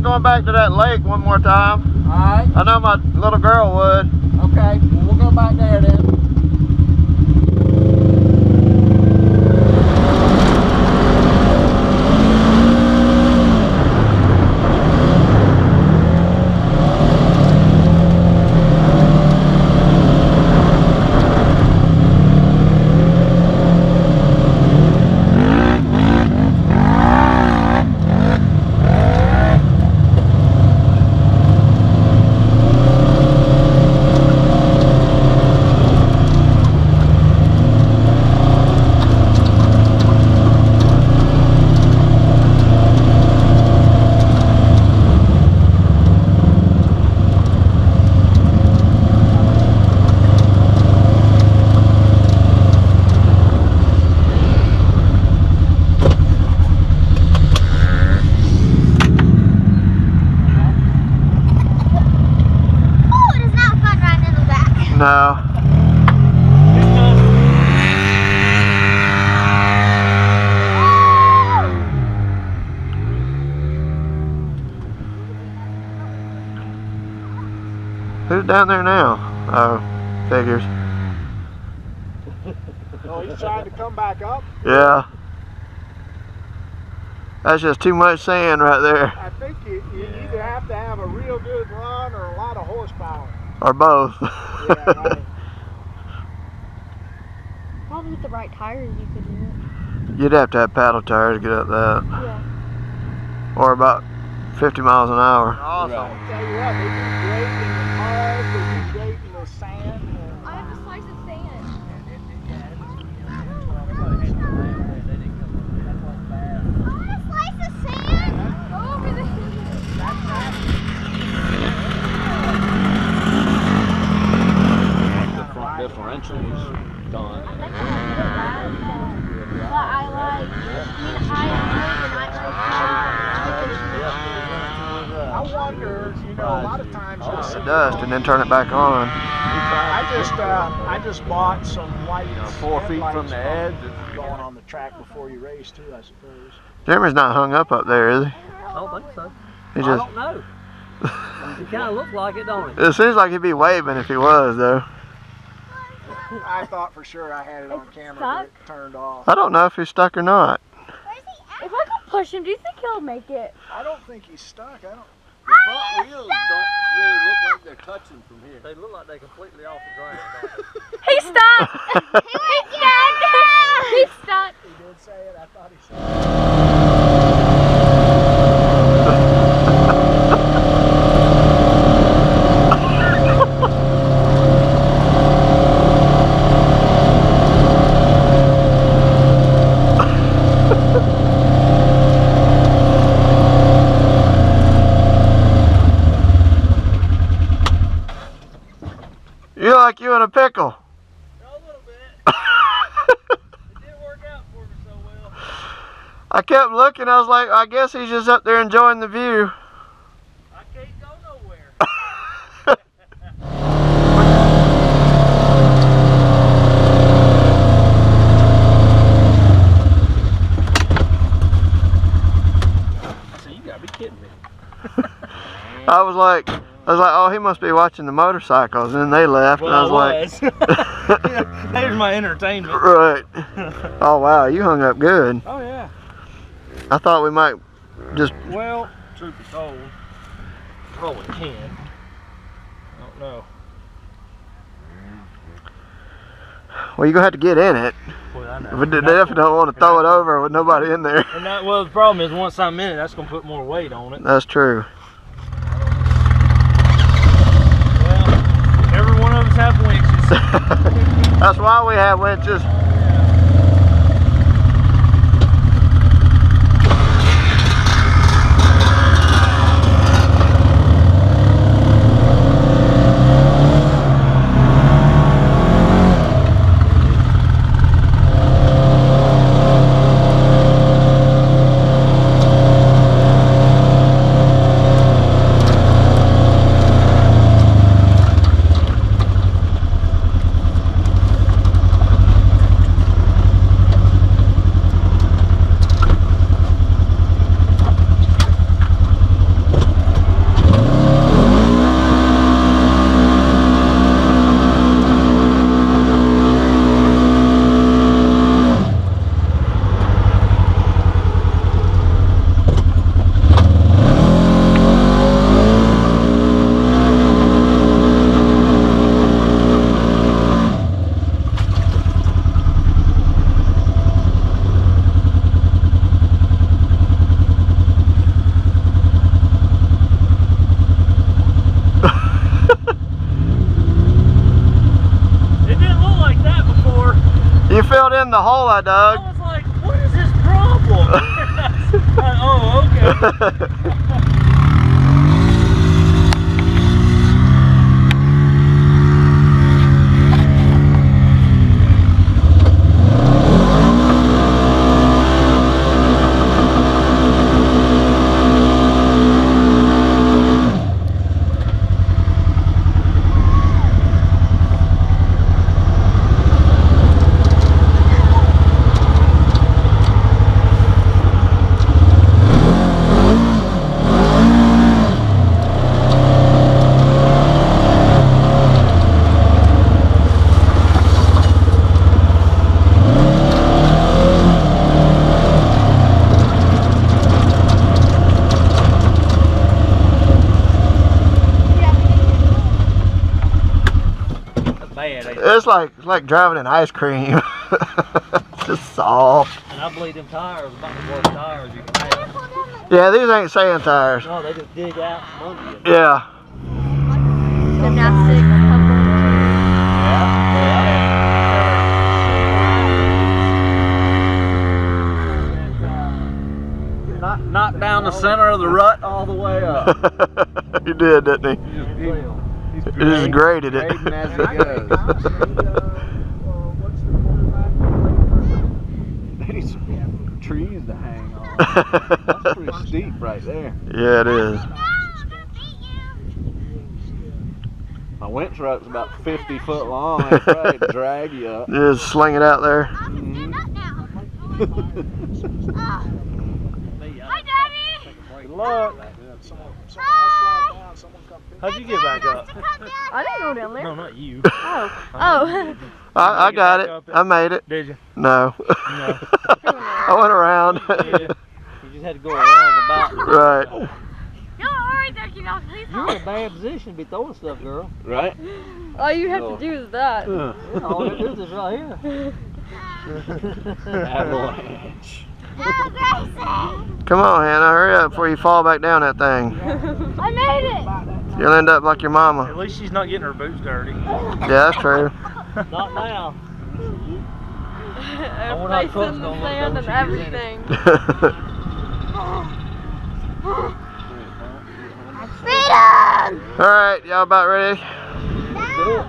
mind going back to that lake one more time. Alright. I know my little girl would. Okay, well, we'll go back there then. No. Who's down there now? Oh, figures. Oh, he's trying to come back up? Yeah. That's just too much sand right there. I think you either have to have a real good run or a lot of horsepower. Or both. Yeah, right. Probably with the right tires you could do it. You'd have to have paddle tires to get up that. Yeah. Or about 50 miles an hour. Awesome. I'll tell you what, they do great in the mud, they do great in the sand. I have a slice of sand. Differentials done. But I like, I wonder, you know, a lot of times you'll see Dust and then turn it back on. I just bought some white 4 feet from the edge. going on the track before you race too, I suppose. Jeremy's not hung up there, is he? I don't think so. He I just. don't know. It kind of looks like it, don't it? It seems like he'd be waving if he was, though. I thought for sure I had it on camera, but it turned off. I don't know if he's stuck or not. if I could push him, do you think he'll make it? I don't think he's stuck. I don't. The front wheels don't really look like they're touching from here. They look like they're completely off the ground, don't they? He's stuck! He's stuck! He's stuck! He did say it. I thought he said it. You're like you in a pickle. A little bit. It didn't work out for me so well. I kept looking, I was like, I guess he's just up there enjoying the view. I can't go nowhere. I said, you gotta be kidding me. I was like, oh, he must be watching the motorcycles, and then they left, Well, and I was like, there's my entertainment. right. Oh wow, you hung up good. Oh yeah. I thought we might just. Well, truth be told, probably can. I don't know. Well, you're gonna have to get in it. Well, I know. But they definitely don't want to throw it over with nobody in there. And that, well, the problem is once I'm in it, that's gonna put more weight on it. That's true. Well, every one of us have winches. That's why we have winches. You filled in the hole I dug. I was like, what is his problem? Oh, okay. It's like driving an ice cream. It's just soft. And I believe them tires about the worst tires you can have. Yeah, these ain't sand tires. No, they just dig out from under you. Yeah. Gymnastics. Knocked down the center of the rut all the way up. He did, didn't he? He's He just graded it. grading as he goes. They need some trees to hang on. That's pretty steep right there. Yeah, it is. My winch rope's about 50 foot long. I'd probably drag you up. Just sling it out there. Hi, Daddy. Good luck. How'd you get back up? I didn't go down there. No, not you. Oh. Oh. I got it. I made it. Did you? No. No. I went around. Yeah. You just had to go around the mountain. Right. Don't worry, Ducky Dog. Please You're in a bad position to be throwing stuff, girl. Right? All you have to do is that. Yeah, all it is right here. Avalanche. Come on, Hannah. Hurry up before you fall back down that thing. I made it. You'll end up like your mama. At least she's not getting her boots dirty. Yeah, that's true. Not now. Her wonder how face Cook's in the gonna look sand when and she gets in it. everything. Freedom! Alright, y'all about ready? Do it.